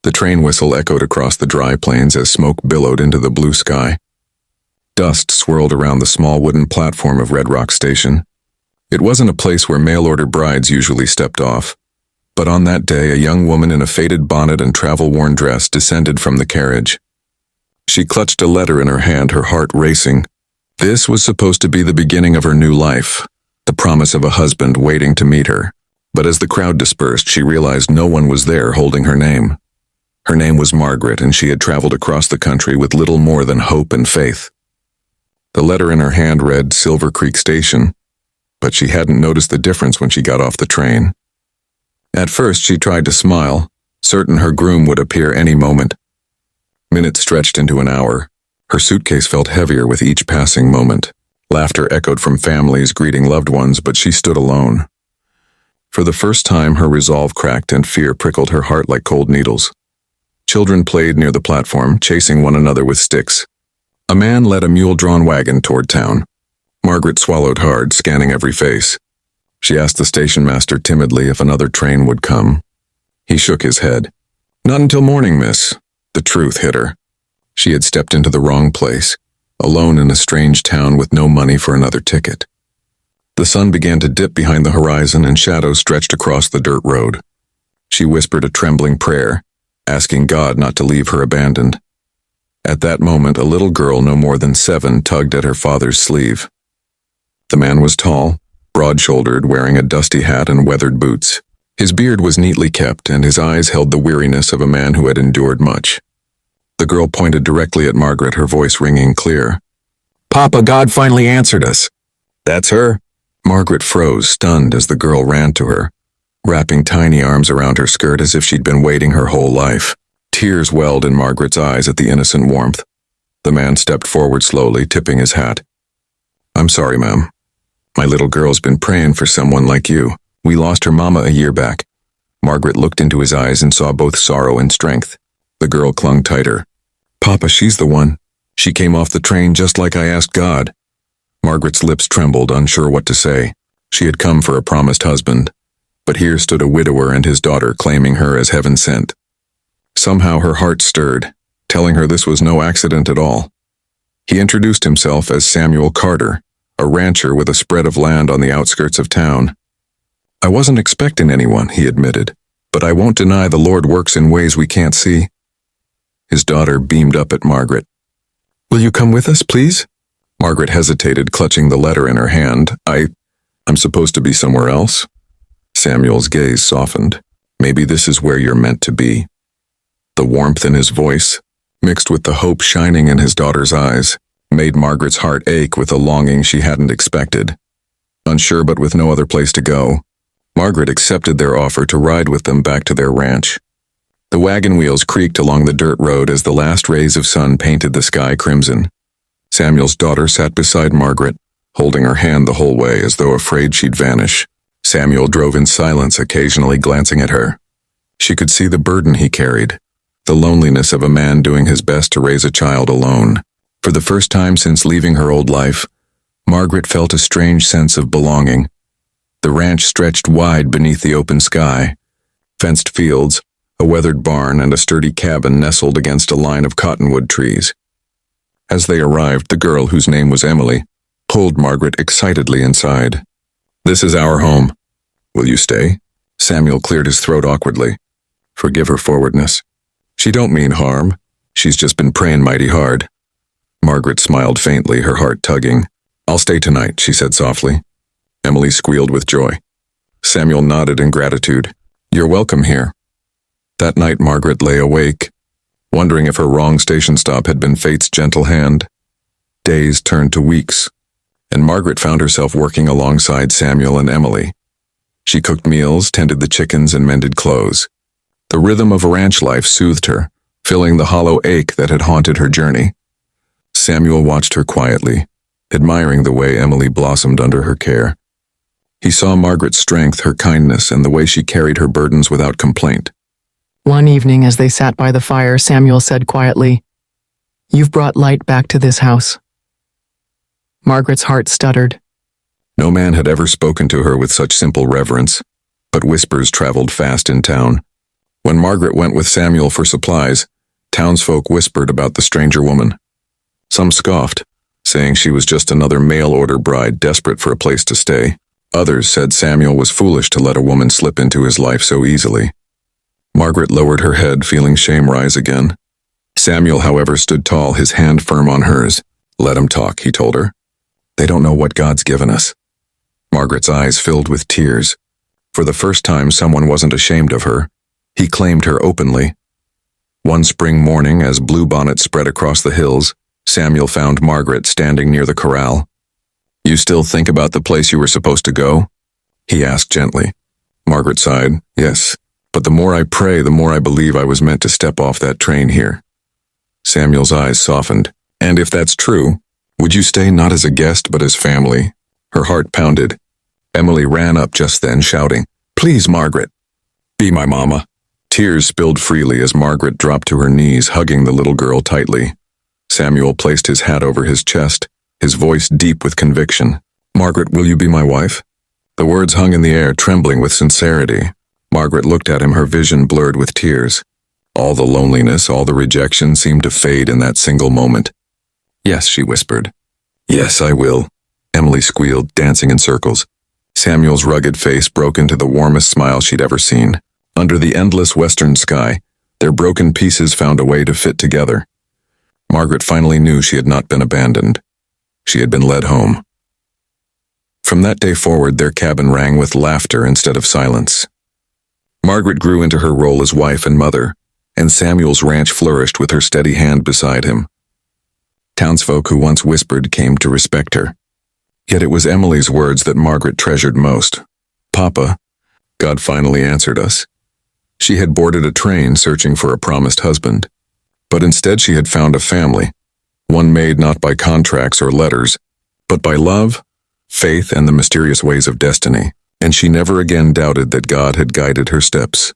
The train whistle echoed across the dry plains as smoke billowed into the blue sky. Dust swirled around the small wooden platform of Red Rock Station. It wasn't a place where mail-order brides usually stepped off, but on that day a young woman in a faded bonnet and travel-worn dress descended from the carriage. She clutched a letter in her hand, her heart racing. This was supposed to be the beginning of her new life, the promise of a husband waiting to meet her. But as the crowd dispersed, she realized no one was there holding her name. Her name was Margaret, and she had traveled across the country with little more than hope and faith. The letter in her hand read Silver Creek Station, but she hadn't noticed the difference when she got off the train. At first she tried to smile, certain her groom would appear any moment. Minutes stretched into an hour. Her suitcase felt heavier with each passing moment. Laughter echoed from families greeting loved ones, but she stood alone. For the first time, her resolve cracked and fear prickled her heart like cold needles. Children played near the platform, chasing one another with sticks. A man led a mule-drawn wagon toward town. Margaret swallowed hard, scanning every face. She asked the station master timidly if another train would come. He shook his head. "Not until morning, miss." The truth hit her. She had stepped into the wrong place, alone in a strange town with no money for another ticket. The sun began to dip behind the horizon and shadows stretched across the dirt road. She whispered a trembling prayer, asking God not to leave her abandoned. At that moment, a little girl no more than 7 tugged at her father's sleeve. The man was tall, broad-shouldered, wearing a dusty hat and weathered boots. His beard was neatly kept, and his eyes held the weariness of a man who had endured much. The girl pointed directly at Margaret, her voice ringing clear. "Papa, God finally answered us." "That's her." Margaret froze, stunned, as the girl ran to her, wrapping tiny arms around her skirt as if she'd been waiting her whole life. Tears welled in Margaret's eyes at the innocent warmth. The man stepped forward slowly, tipping his hat. "I'm sorry, ma'am. My little girl's been praying for someone like you. We lost her mama a year back." Margaret looked into his eyes and saw both sorrow and strength. The girl clung tighter. "Papa, she's the one. She came off the train just like I asked God." Margaret's lips trembled, unsure what to say. She had come for a promised husband, but here stood a widower and his daughter claiming her as heaven sent. Somehow her heart stirred, telling her this was no accident at all. He introduced himself as Samuel Carter, a rancher with a spread of land on the outskirts of town. "I wasn't expecting anyone," he admitted, "but I won't deny the Lord works in ways we can't see." His daughter beamed up at Margaret. "Will you come with us, please?" Margaret hesitated, clutching the letter in her hand. I'm supposed to be somewhere else?" Samuel's gaze softened. "Maybe this is where you're meant to be." The warmth in his voice, mixed with the hope shining in his daughter's eyes, made Margaret's heart ache with a longing she hadn't expected. Unsure but with no other place to go, Margaret accepted their offer to ride with them back to their ranch. The wagon wheels creaked along the dirt road as the last rays of sun painted the sky crimson. Samuel's daughter sat beside Margaret, holding her hand the whole way as though afraid she'd vanish. Samuel drove in silence, occasionally glancing at her. She could see the burden he carried, the loneliness of a man doing his best to raise a child alone. For the first time since leaving her old life, Margaret felt a strange sense of belonging. The ranch stretched wide beneath the open sky. Fenced fields, a weathered barn, and a sturdy cabin nestled against a line of cottonwood trees. As they arrived, the girl, whose name was Emily, pulled Margaret excitedly inside. "This is our home. Will you stay?" Samuel cleared his throat awkwardly. "Forgive her forwardness. She don't mean harm. She's just been praying mighty hard." Margaret smiled faintly, her heart tugging. "I'll stay tonight," she said softly. Emily squealed with joy. Samuel nodded in gratitude. "You're welcome here." That night Margaret lay awake, wondering if her wrong station stop had been fate's gentle hand. Days turned to weeks, and Margaret found herself working alongside Samuel and Emily. She cooked meals, tended the chickens, and mended clothes. The rhythm of ranch life soothed her, filling the hollow ache that had haunted her journey. Samuel watched her quietly, admiring the way Emily blossomed under her care. He saw Margaret's strength, her kindness, and the way she carried her burdens without complaint. One evening, as they sat by the fire, Samuel said quietly, "You've brought light back to this house." Margaret's heart stuttered. No man had ever spoken to her with such simple reverence, but whispers traveled fast in town. When Margaret went with Samuel for supplies, townsfolk whispered about the stranger woman. Some scoffed, saying she was just another mail-order bride desperate for a place to stay. Others said Samuel was foolish to let a woman slip into his life so easily. Margaret lowered her head, feeling shame rise again. Samuel, however, stood tall, his hand firm on hers. "Let 'em talk," he told her. "They don't know what God's given us." Margaret's eyes filled with tears. For the first time, someone wasn't ashamed of her. He claimed her openly. One spring morning, as bluebonnets spread across the hills, Samuel found Margaret standing near the corral. "You still think about the place you were supposed to go?" he asked gently. Margaret sighed. "Yes, but the more I pray, the more I believe I was meant to step off that train here." Samuel's eyes softened. "And if that's true, would you stay not as a guest but as family?" Her heart pounded. Emily ran up just then, shouting, "Please, Margaret, be my mama." Tears spilled freely as Margaret dropped to her knees, hugging the little girl tightly. Samuel placed his hat over his chest, his voice deep with conviction. "Margaret, will you be my wife?" The words hung in the air, trembling with sincerity. Margaret looked at him, her vision blurred with tears. All the loneliness, all the rejection seemed to fade in that single moment. "Yes," she whispered. "Yes, I will," Emily squealed, dancing in circles. Samuel's rugged face broke into the warmest smile she'd ever seen. Under the endless western sky, their broken pieces found a way to fit together. Margaret finally knew she had not been abandoned. She had been led home. From that day forward, their cabin rang with laughter instead of silence. Margaret grew into her role as wife and mother, and Samuel's ranch flourished with her steady hand beside him. Townsfolk who once whispered came to respect her. Yet it was Emily's words that Margaret treasured most. "Papa, God finally answered us." She had boarded a train searching for a promised husband, but instead she had found a family, one made not by contracts or letters, but by love, faith, and the mysterious ways of destiny, and she never again doubted that God had guided her steps.